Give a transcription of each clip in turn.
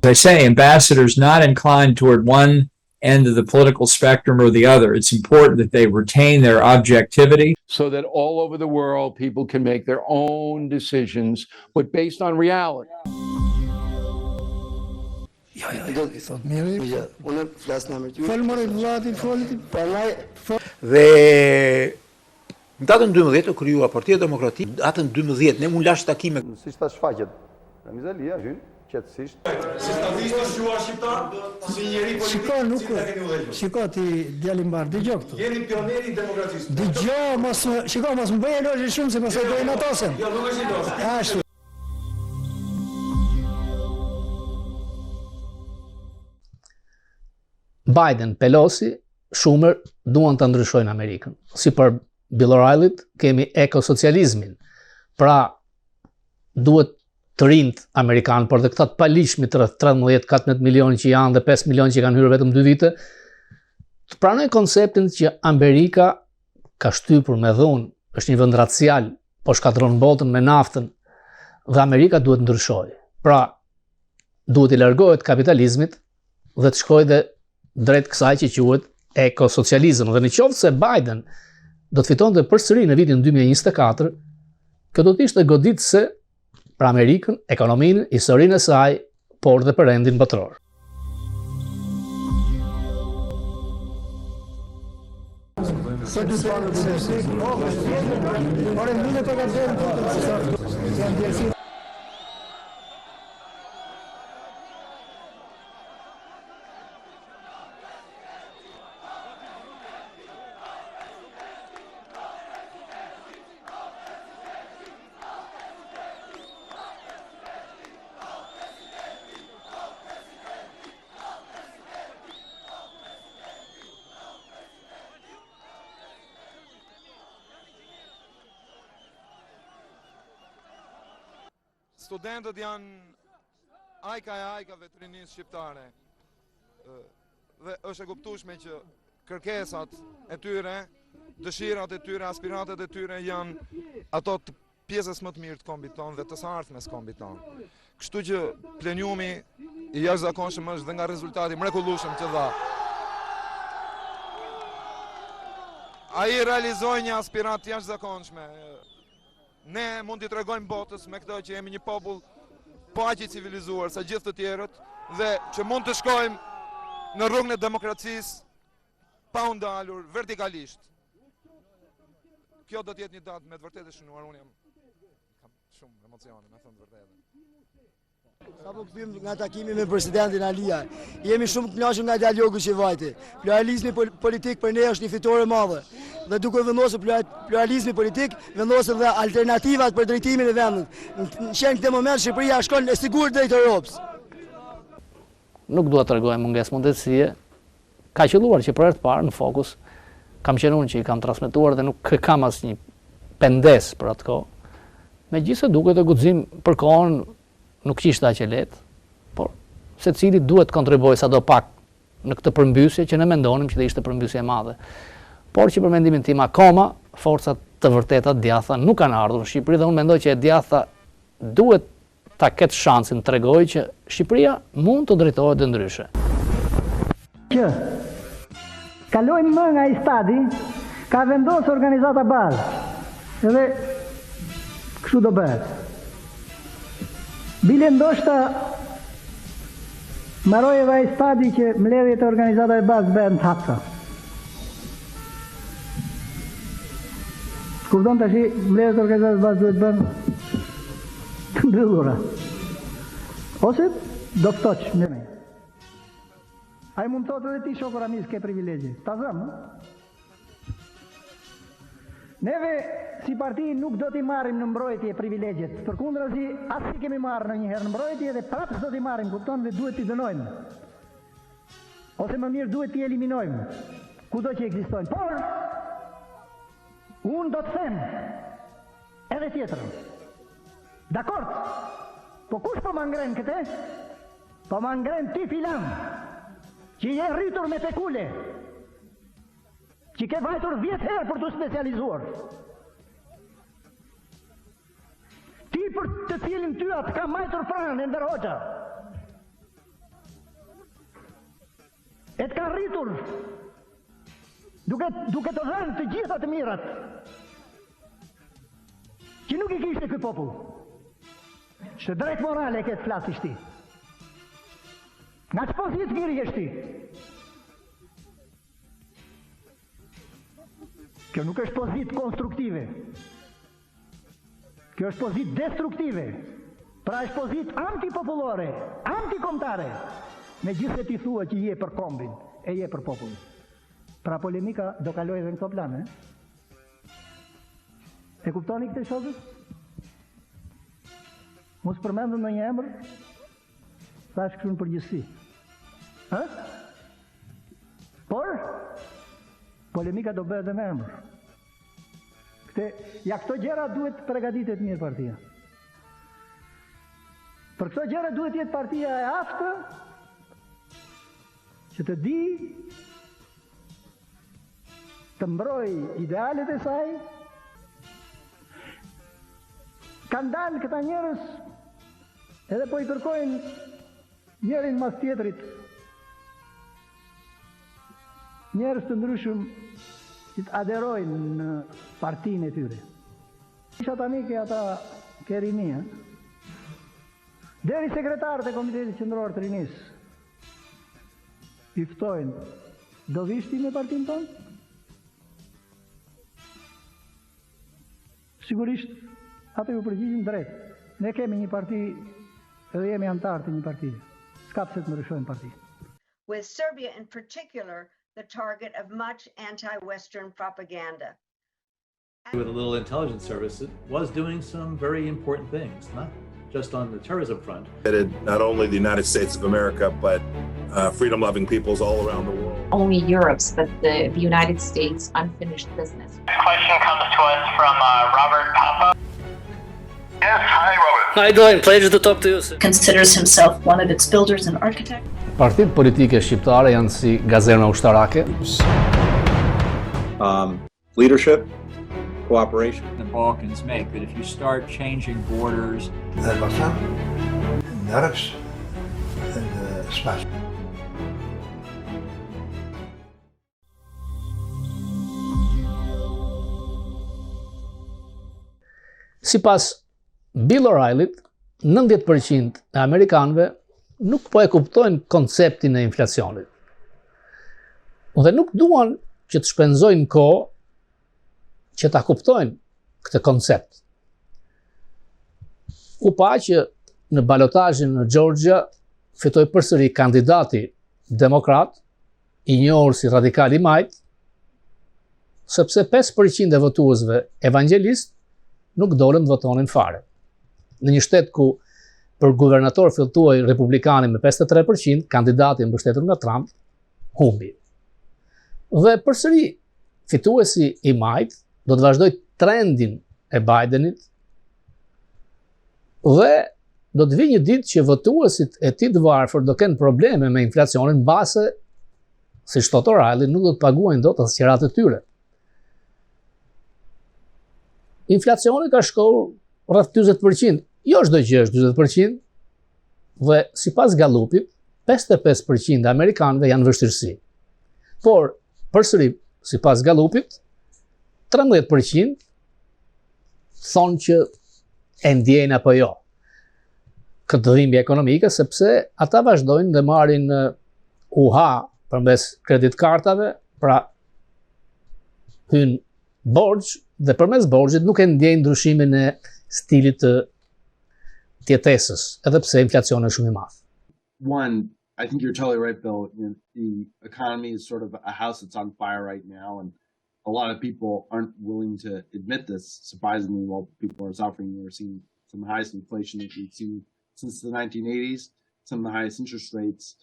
As I say, ambassadors not inclined toward one end of the political spectrum or the other. It's important that they retain their objectivity. So that all over the world, people can make their own decisions, but based on reality. Dhe në datën 12 u krijuar Partia Demokratike. Datën 12 ne mund lash takime. Siç ta shfaqet. Ramizalia hyn qetësisht. Si stadistë shuar shqiptar, si njeri politik, Shiko ti djalim bar, dëgjoj këtu. jeni pioneri i demokracisë. Dëgjoj, mos më bëj elozhe shumë se pastaj do inatosen. Jo, nuk është ilozh. Ashtu. Biden, Pelosi, Schumer duan të ndryshojnë Amerikën. Si për Bill O'Reillyt kemi ekosocializmin. Pra duhet të rinjt Amerikanë, por dhe këta të paligjshmit rreth 13-14 milionë që janë dhe 5 milionë që kanë hyrë vetëm 2 vite, të pranojnë konceptin që Amerika ka shtypur me dhunë, është një vend racial, po shkatron botën me naftën dhe Amerika duhet ndryshojë. Pra duhet i largohet kapitalizmit dhe të shkojë dhe drejt kësaj që quhet ekosocializëm. Dhe në qoftë se Biden do të fitonte përsëri në vitin 2024, kjo do të ishte goditëse për Amerikën, ekonominë, historinë e saj, por dhe për rendin botror. Studentët janë ajkave të rinisë shqiptare dhe është e kuptueshme që kërkesat e tyre, dëshirat e tyre, aspiratet e tyre janë ato të pjesës më të mirë të kombit tonë dhe të së ardhmes kombit tonë. Kështu që plenumi i jashtëzakonshëm është dhe nga rezultati mrekullueshëm që dha. Ai realizoi një aspirat të jashtëzakonshme. Ne mund t'i tregojmë botës me këtë që jemi një popull po aq i civilizuar sa gjithë të tjerët dhe që mund të shkojmë në rrugën e demokracisë pa u ndalur vertikalisht. Kjo do të jetë një datë me të vërtetë e shënuar. Unë kam shumë emocione, me thënë të vërtetën. Sapo kthym nga takimi me presidentin Alia, jemi shumë të kënaqur nga dialogu që vajti. Pluralizmi politik për ne është një fitore e madhe. Dhe duke vendosur pluralizmi politik, vendosen dhe alternativat për drejtimin e vendit. Në këtë moment Shqipëria shkon e sigurt drejt Europës. Nuk dua të tregoj mungesë mundësie. Ka qelluar që për herë të parë në Fokus kam qenë unë që i kam transmetuar dhe nuk kam asnjë pendes për atë kohë. Megjithëse duket e guxim për kohën nuk ishte aq e lehtë, por secili duhet të kontribuojë sado pak në këtë përmbysje që ne mendonim që ishte përmbysje e madhe. Por që për mendimin tim akoma forcat të vërteta djatha nuk kanë ardhur në Shqipëri dhe unë mendoj që e djatha duhet ta ketë shansin të tregojë që Shqipëria mund të drejtohet dhe ndryshe. Që kalojmë më nga i stadi, ka vendosur organizata bazë. Edhe kështu do bëhet. Bile ndoshta marojeva i stadi që mbledhjet e organizatave bazë bëhen të hapsa. Kurdon tash mbledhjet e organizatave bazë duhet bën të mbyllura. Ose do ftoç me me. Ai mund të thotë edhe ti shoku Ramiz ke privilegje. Ta zëm, Neve, si parti, nuk do t'i marrim në mbrojtje privilegjet. Përkundrazi, as si kemi marrë në njëherë në mbrojtje dhe prapë s'do t'i marrim, kupton, dhe duhet t'i dënojmë. Ose më mirë duhet t'i eliminojmë, kudo që ekzistojnë. Por, unë do të them, edhe tjetërën. Dakord, po kush po ma ngren këte? Po ma ngren ti filan, që je rritur me tekule, që ke vajtur 10 herë për të specializuar. Ti për yurt të cilin ty atë ka majtur pranë Enver Hoxha. E të kanë rritur duke të dhënë të gjitha të mirat që nuk I kishte ky popull. Që drejt morale e këtë flasë ti. Nga që pozitë mirë jeshti. Kjo nuk është pozitë konstruktive. Kjo është pozitë destruktive. Pra është pozitë antipopullore, antikombëtare. Me gjithë se ti thua që je për kombin, e je për popullin. Pra polemika do kaloj edhe në këto plane. E kuptoni këtë shokët? Mos përmendëm në një emër, thash kështu në përgjithësi. Por, polemika do bëhet edhe me emër. Këto gjëra duhet përgatitet mirë partia. Për këto gjëra duhet jetë partia e aftë, që të di, të mbroj idealet e saj. Kanë dalë këta njerëz, edhe po I kërkojnë njërin mas tjetrit, njerëz të ndryshëm që të aderojnë në partinë e tyre. Isha tani ke ata ke rinia, deri sekretarët e Komitetit Qendror të Rinisë I ftojnë, do vishti me partinë tonë? Sigurisht, ato ju përgjigjen drejt. Ne kemi një parti edhe jemi antarë të një partije. S'ka pse të ndryshojmë parti. With Serbia in particular the target of much anti-Western propaganda. With a little intelligence service, it was doing some very important things, not just on the terrorism front. Not only the United States of America, but freedom-loving peoples all around the world. Only Europe's, but the United States unfinished business. This question comes to us from Robert Papa. Yes, hi Robert. How you doing? Pleasure to talk to you. Considers himself one of its builders and architects. Partitë politike shqiptare janë si gazerna ushtarake. Leadership, cooperation. The Balkans make, but if you start changing borders, Azerbaijdzan, nergens in de spatie. Sipas Bill O'Reillyt, 90% e amerikanëve nuk po e kuptojnë konceptin e inflacionit. Dhe nuk duan që të shpenzojnë kohë që ta kuptojnë këtë koncept. U pa që në balotazhin në Georgia fitoi përsëri kandidati demokrat, I njohur si radikal I majt, sepse 5% e votuesve evangelist nuk dolën të votonin fare. Në një shtet ku për guvernator filltuaj republikani me 53%, kandidati mbështetur nga Trump humbi. Dhe përsëri fituesi I majt do të vazhdoj trendin e Bidenit dhe do të vi një ditë që votuesit e tij të varfër do kenë probleme me inflacionin mbase, si thot O'Reilly, nuk do të paguajnë dot as qerat e tyre. Inflacioni ka shkuar rreth 40%, jo çdo gjë është 40%, dhe sipas Gallupit, 55% e amerikanëve janë vështirësi. Por, përsëri, sipas Gallupit, 13% thonë që e ndjejnë apo jo këtë dhimbje ekonomike, sepse ata vazhdojnë dhe marrin UHA përmes kreditkartave, pra hyn borxh dhe përmes borxhit nuk e ndjejnë ndryshimin e stilit të jetesës, edhe pse inflacioni është shumë I madh. One, I think you're totally right, Bill. The economy is sort of a house that's on fire right now, and a lot of people aren't willing to admit this. Surprisingly, while people are suffering, we're seeing some of the highest inflation that we've seen since the 1980s, some of the highest interest rates.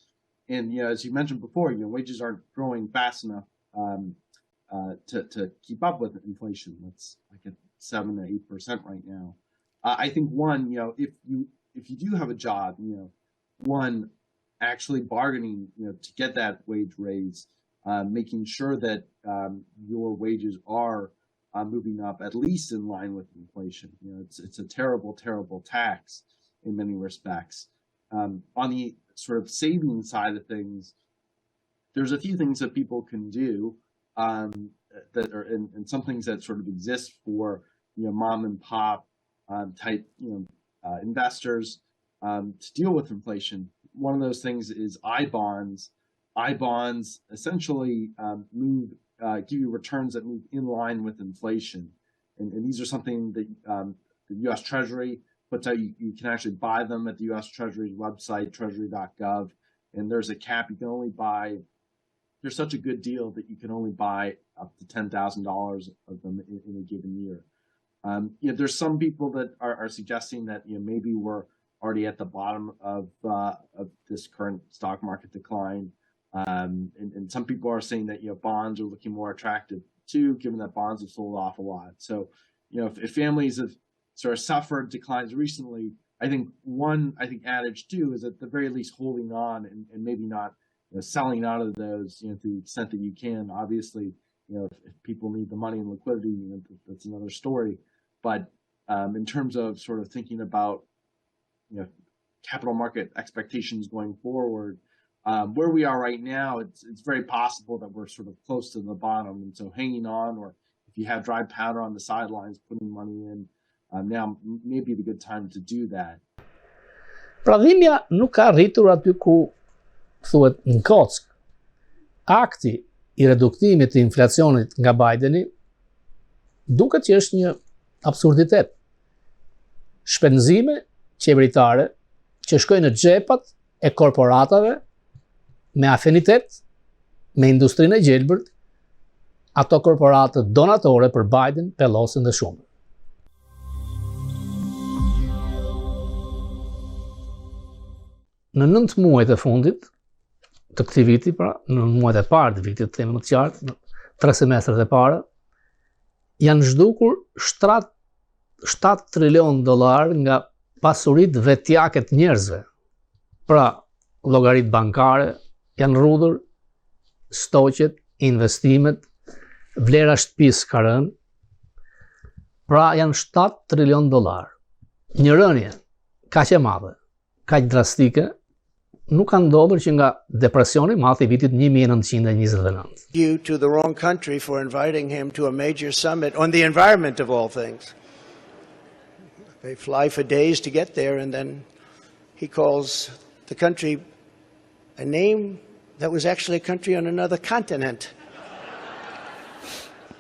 And, as you mentioned before, wages aren't growing fast enough to keep up with inflation. That's like at 7 to 8% right now. I think one, if you do have a job, one, actually bargaining, to get that wage raise, making sure that your wages are moving up at least in line with inflation. It's a terrible, terrible tax in many respects. On the sort of saving side of things, there's a few things that people can do that are, and some things that sort of exist for mom and pop type investors to deal with inflation. One of those things is I-bonds. I-bonds essentially give you returns that move in line with inflation, and these are something that the U.S. Treasury puts out. You can actually buy them at the U.S. Treasury's website, treasury.gov, and there's a cap. You can only buy. They're such a good deal that you can only buy up to $10,000 of them in a given year. There's some people that are suggesting that maybe we're already at the bottom of this current stock market decline, and some people are saying that bonds are looking more attractive too, given that bonds have sold off a lot. So if families have sort of suffered declines recently, I think adage too is at the very least holding on and maybe not selling out of those to the extent that you can. Obviously, if people need the money and liquidity, that's another story. But in terms of sort of thinking about capital market expectations going forward, where we are right now, it's very possible that we're sort of close to the bottom, and so hanging on, or if you have dry powder on the sidelines, putting money in, now may be the good time to do that. Pra dhimbja nuk ka rritur aty ku thuhet në kock. Akti i reduktimit të inflacionit nga Bideni duket që është një absurditet. Shpenzime qeveritare që shkojnë në xhepat e korporatave me afinitet me industrinë e gjelbërt, ato korporate donatore për Biden, Pelosin dhe Schumer. Në 9 muajt e fundit të këtij viti, pra në muajt e parë të vitit, themi më të qartë, në 3 semestrat e para, janë zhdukur 7 trilion dollar nga pasuritë vetjake të njerëzve. Pra, llogaritë bankare janë rrudhur, stoqet, investimet, vlera shtëpisë ka rënë. Pra, janë 7 trilion dollar. Një rënje kaq e madhe, kaq drastike, nuk ka ndodhur që nga depresioni i madh I vitit 1929. You to the wrong country for inviting him to a major summit on the environment of all things. They fly for days to get there, and then he calls the country a name that was actually a country on another continent.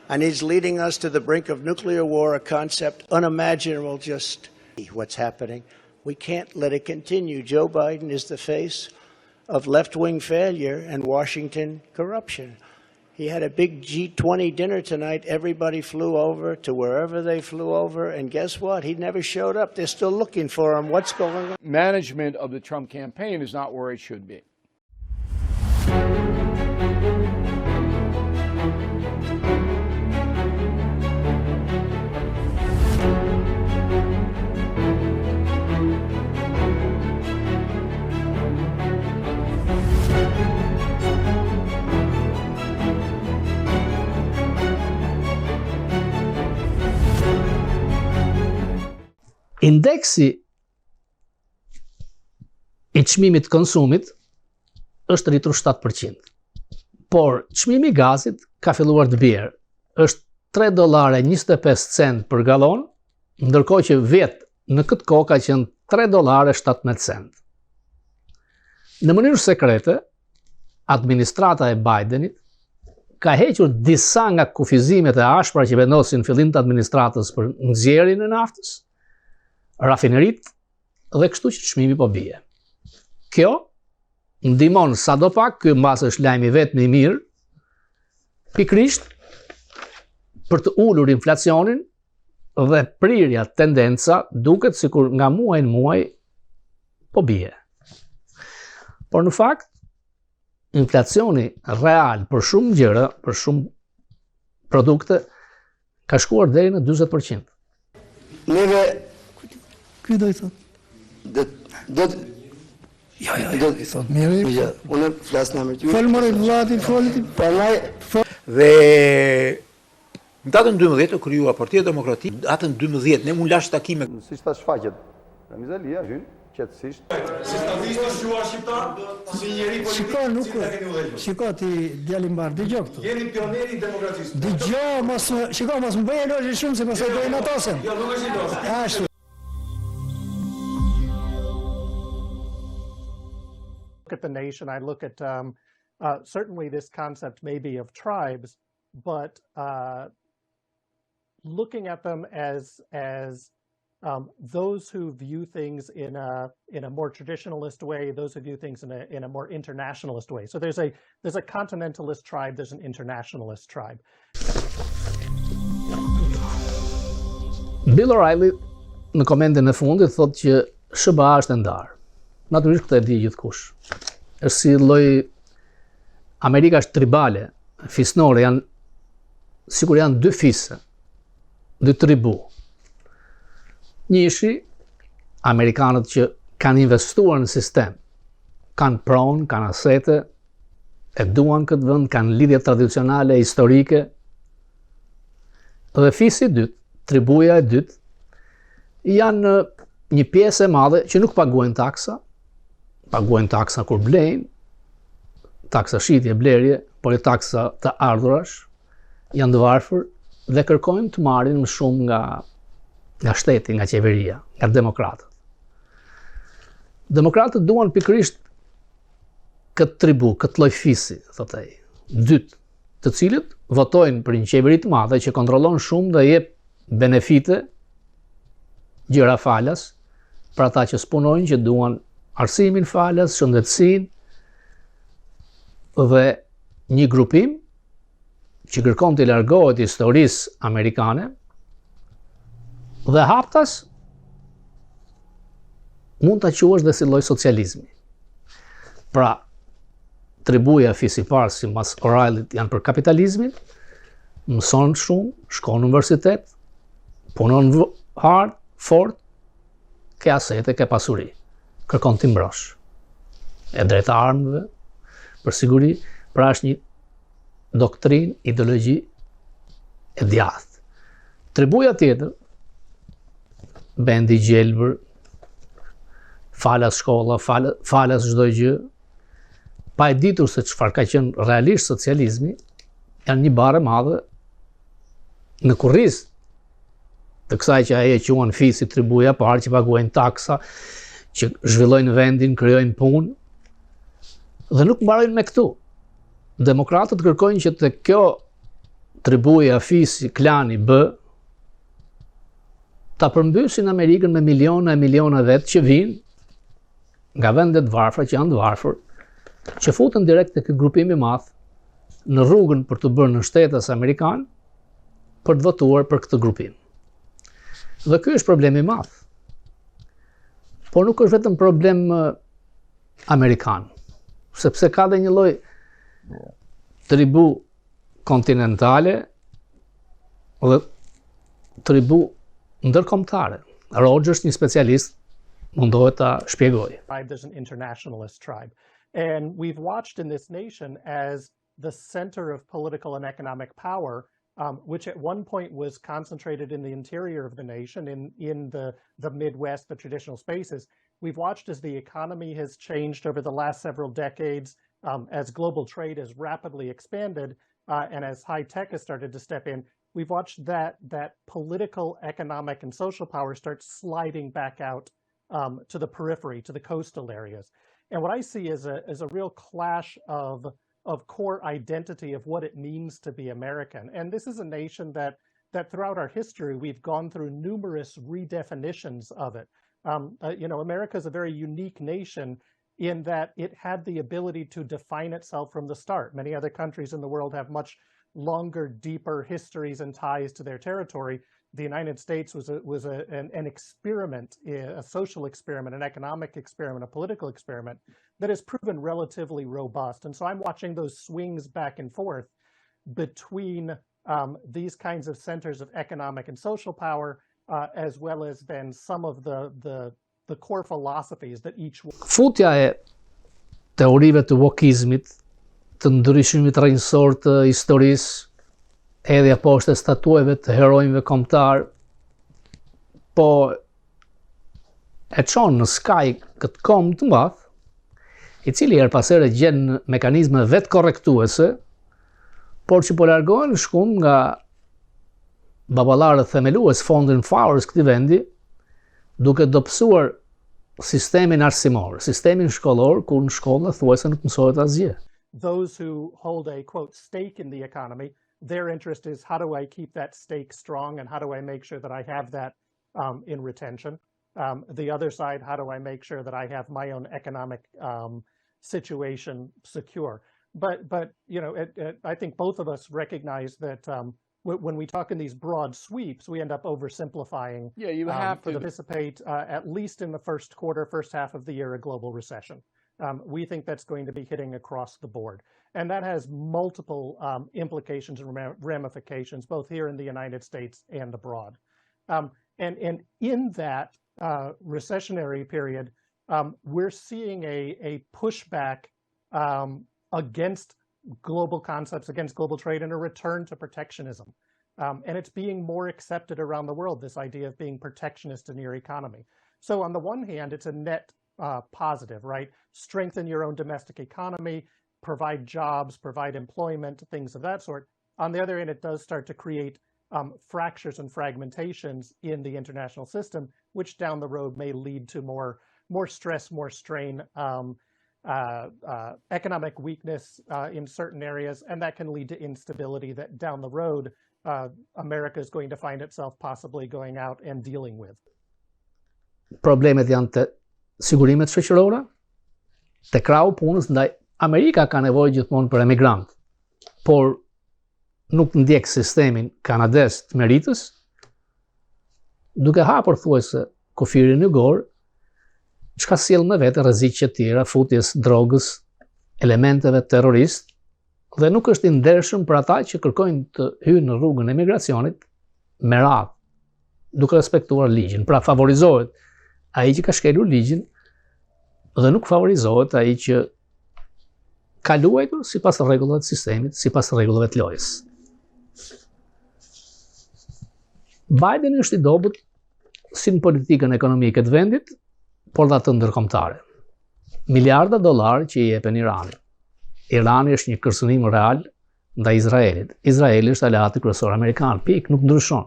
And he's leading us to the brink of nuclear war, a concept unimaginable. Just what's happening. We can't let it continue. Joe Biden is the face of left-wing failure and Washington corruption. He had a big G20 dinner tonight. Everybody flew over to wherever they flew over, and guess what? He never showed up. They're still looking for him. What's going on? Management of the Trump campaign is not where it should be. Indeksi I çmimit të konsumit është rritur 7%. Por çmimi I gazit ka filluar të bjerë. Është $3.25 për gallon, ndërkohë që vetë në këtë kohë ka qenë $3.17. Në mënyrë sekrete, administrata e Bidenit ka hequr disa nga kufizimet e ashpra që vendosin fillim të administratës për nxjerrjen e naftës, rafinerit dhe kështu që çmimi po bie. Kjo ndihmon sadopak, ky mbas është lajmi vetëm I mirë, pikërisht për të ulur inflacionin dhe prirja tendenca duket sikur nga muaj në muaj po bie. Por në fakt, inflacioni real për shumë gjëra, për shumë produkte, ka shkuar deri në 40%. Neve Ky do I thot. Jo, I thot mirë. Ja, unë flas në emër të Fol more vllati, foli ti. Dhe Në datën 12 u krijua Partia Demokratike. Në datën 12 ne mund lash takime. Siç ta shfaqet Ramizalia hyn qetësisht. Si stadistë shuar shqiptar, si njeri politik. Shiko ti djalim bar, dëgjoj këtu. Jeni pioneri i demokracisë. Dëgjoj, mos më bëj elozhi shumë se pastaj do i natosen. Jo, nuk është ilos. Ashtu. At the nation, I look at certainly this concept maybe of tribes, but looking at them as those who view things in a more traditionalist way, those who view things in a more internationalist way. So there's a continentalist tribe, there's an internationalist tribe. Bill O'Reilly në komendin e fundit thotë që SBA është e ndarë. Natyrisht këtë e di gjithkush. Është si lloj Amerika është tribale, fisnore, sikur janë dy fise, dy tribu. Njëshi, Amerikanët që kanë investuar në sistem, kanë pronë, kanë asete, e duan këtë vend, kanë lidhje tradicionale, historike. Dhe fisi i dytë, tribuja e dytë, janë një pjesë e madhe që nuk paguajnë taksa kur blejnë, taksa shitje, blerje, por e taksa të ardhurash, janë të varfër dhe kërkojnë të marrin më shumë nga shteti, nga qeveria, nga demokratët. Demokratët duan pikërisht këtë tribu, këtë lloj fisi, thotë ai, dytë, të cilët votojnë për një qeveri të madhe që kontrollon shumë dhe jep benefite, gjëra falas, për ata që spunojnë, që duan arsimin falas, shëndetësinë, dhe një grupim që kërkon të largohet historisë amerikane dhe haptas mund të quash dhe si lloj socializmi. Pra, tribuja fisi parë si mas O'Reillyt janë për kapitalizmin, mëson shumë, shkon në universitet, punon hard, fort, ke asete, ke pasuri, kërkon të mbrosh. E drejta armëve, për siguri, pra është një doktrin, ideologji e djathtë. Tribuja tjetër, bendi gjelbër, falas shkolla, falas çdo gjë, pa e ditur se çfarë ka qenë realisht socializmi, janë një barë madhe në kurriz të kësaj që ai e quan fisi tribuja parë, që paguajnë taksa, që zhvillojnë vendin, krijojnë punë. Dhe nuk mbarojnë me këtu. Demokratët kërkojnë që të kjo tribuja, fisi, klani, ta përmbysin Amerikën me miliona e miliona vetë që vinë nga vendet varfra, që janë të varfër, që futen direkt të këtë grupimi madh në rrugën për të bërë në shtetas Amerikan për të votuar për këtë grupim. Dhe ky është problemi madh. Por nuk është vetëm problem amerikan, sepse ka dhe një lloj tribu kontinentale dhe tribu ndërkombëtare. Rogers, një specialist, mundohet ta shpjegojë. There's an internationalist tribe. And we've watched in this nation as the center of political and economic power, which at one point was concentrated in the interior of the nation, in the Midwest, the traditional spaces. We've watched as the economy has changed over the last several decades, as global trade has rapidly expanded, and as high tech has started to step in. We've watched that political, economic, and social power start sliding back out to the periphery, to the coastal areas. And what I see is a real clash of core identity of what it means to be American. And this is a nation that throughout our history, we've gone through numerous redefinitions of it. America is a very unique nation in that it had the ability to define itself from the start. Many other countries in the world have much longer, deeper histories and ties to their territory. The United States was an experiment, a social experiment, an economic experiment, a political experiment that has proven relatively robust. And so I'm watching those swings back and forth between these kinds of centers of economic and social power, as well as then some of the core philosophies that each one. Futja e teorive të wokizmit, të ndryshimit rrënjësor të historisë, hedhja poshtë e statueve të heronjve kombëtar, po e çon në skaj këtë komb të madh, i cili her pas here gjen mekanizme vetë korrektuese, por që po largohen shkum nga baballarët themelues founding fathers këtij vendi, duke dobësuar sistemin arsimor, sistemin shkollor, ku në shkolla thuajse nuk mësohet asgjë. Those who hold a, quote, stake in the economy, their interest is how do I keep that stake strong and how do I make sure that I have that in retention? The other side, how do I make sure that I have my own economic situation secure? But you know, I think both of us recognize that when we talk in these broad sweeps, we end up oversimplifying. Yeah, you have to anticipate at least in the first quarter, first half of the year, a global recession. We think that's going to be hitting across the board. And that has multiple implications and ramifications, both here in the United States and abroad. And in that recessionary period, we're seeing a pushback against global concepts, against global trade, and a return to protectionism. And it's being more accepted around the world, this idea of being protectionist in your economy. So on the one hand, it's a net positive, right? Strengthen your own domestic economy, provide jobs, provide employment, things of that sort. On the other hand, it does start to create fractures and fragmentations in the international system, which down the road may lead to more stress, more strain, economic weakness in certain areas, and that can lead to instability that down the road America is going to find itself possibly going out and dealing with. Problemet janë të sigurimet shoqërore, të krahu punës, ndaj Amerika ka nevojë gjithmonë për emigrant, por nuk ndjek sistemin kanades të meritës, duke hapur thuajse kufirin në gorë, çka sjell me vete rreziqe të tjera, futjes drogës, elementeve terrorist, dhe nuk është i ndershëm për ata që kërkojnë të hyjnë në rrugën e migracionit me radhë, duke respektuar ligjin. Pra favorizohet ai që ka shkelur ligjin dhe nuk favorizohet ai që ka luajtur sipas rregullave të sistemit, sipas rregullave të lojës. Biden është i dobët si në politikën ekonomike të vendit, por dhe atë ndërkombëtare. Miliarda dollar që i jepen Iranit. Irani është një kërcënim real ndaj Izraelit. Izraeli është aleati kryesor amerikan, pikë, nuk ndryshon.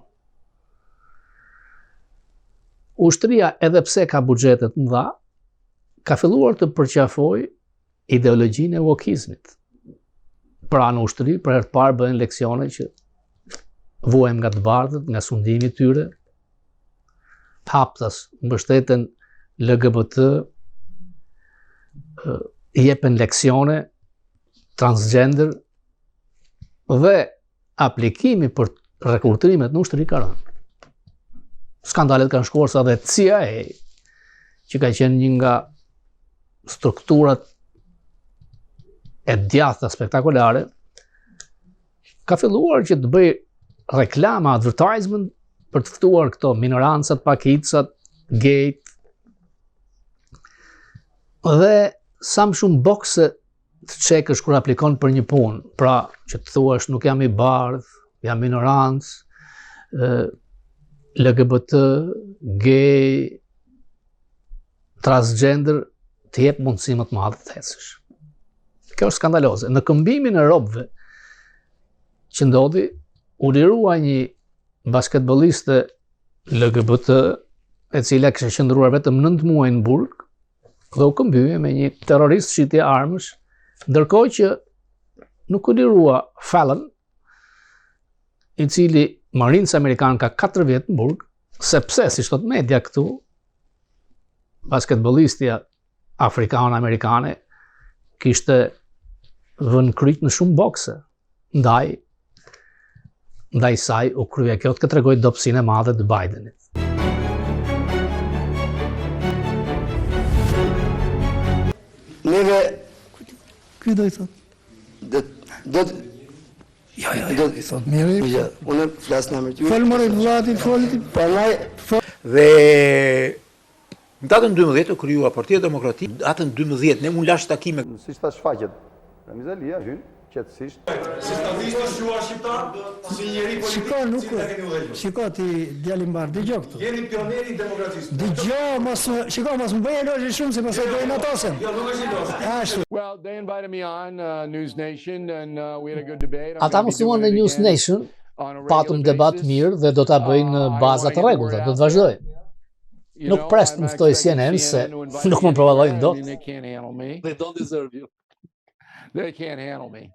Ushtria, edhe pse ka buxhete të mëdha, ka filluar të përqafojë ideologjinë e wokizmit. Pra në ushtri, për herë të parë bëhen leksione që vuajmë nga të bardhët, nga sundimi i tyre, haptas mbështeten LGBT, jepen leksione transgender dhe aplikimi për rekrutrimet në ushtri ka rënë. Skandalet kanë shkuar sa dhe CIA, që ka qenë një nga strukturat e djathta spektakolare, ka filluar që të bëj reklama, advertisement për të ftuar këto minorancat, pakicat, gejt, dhe sa më shumë bokse të çekësh kur aplikon për një punë, pra që të thuash nuk jam i bardh, jam minorancë, LGBT, gay, transgender, të jep mundësi më të madhe të ecësh. Kjo është skandaloze. Në këmbimin e robëve që ndodhi, u lirua një basketboliste LGBT, e cila kishte qëndruar vetëm 9 muaj në burg, dhe u këmbye me një terrorist shitje armësh, ndërkohë që nuk u lirua Fallon, i cili marinës amerikan ka 4 vjet në burg, sepse, si thot media këtu, basketbolistja afrikan-amerikane kishte vënë kryq në shumë bokse, ndaj saj u krye kjo, të tregoj dobësinë e madhe të Bidenit. Neve... Ky do i thot? Jo, i thot, mirë. Unë flasë në emër ty. Folë mërë vlati, Dhe në datën 12 u kryua Partia Demokratike, datën 12 ne mund lash takime. Si shta shfaqet, Ramiz Alia hyn qetësisht. Si stafistë shuar shqiptar, si njeri politik, si ta keni udhëhequr. Shiko ti djali mbar, dëgjoj këtu. Jeni pioneri i demokracisë. Dëgjoj, mos më bëj elogje shumë se pastaj do e notosen. Jo, nuk është elogje. Ashtu. Well, they invited me on News Nation and we had a good debate. Ata më thuan në News Nation, patëm debat mirë dhe do ta bëjnë baza të rregullta, do të vazhdojnë. Nuk pres të më ftoj CNN se nuk më provallojnë dot. They can't handle me. They don't deserve you. They can't handle me.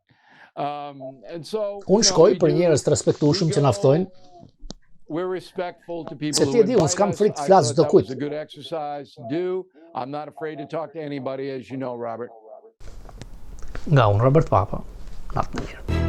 And so Unë shkoj për njerëz të respektueshëm që na ftojnë. We're respectful to people Se who ti e di, unë invite s'kam us. frikë të I flas thought çdo that kujt. was a good exercise to do. I'm not afraid to talk to anybody, as you know, Robert. Nga unë, Robert Papa. Natë mirë.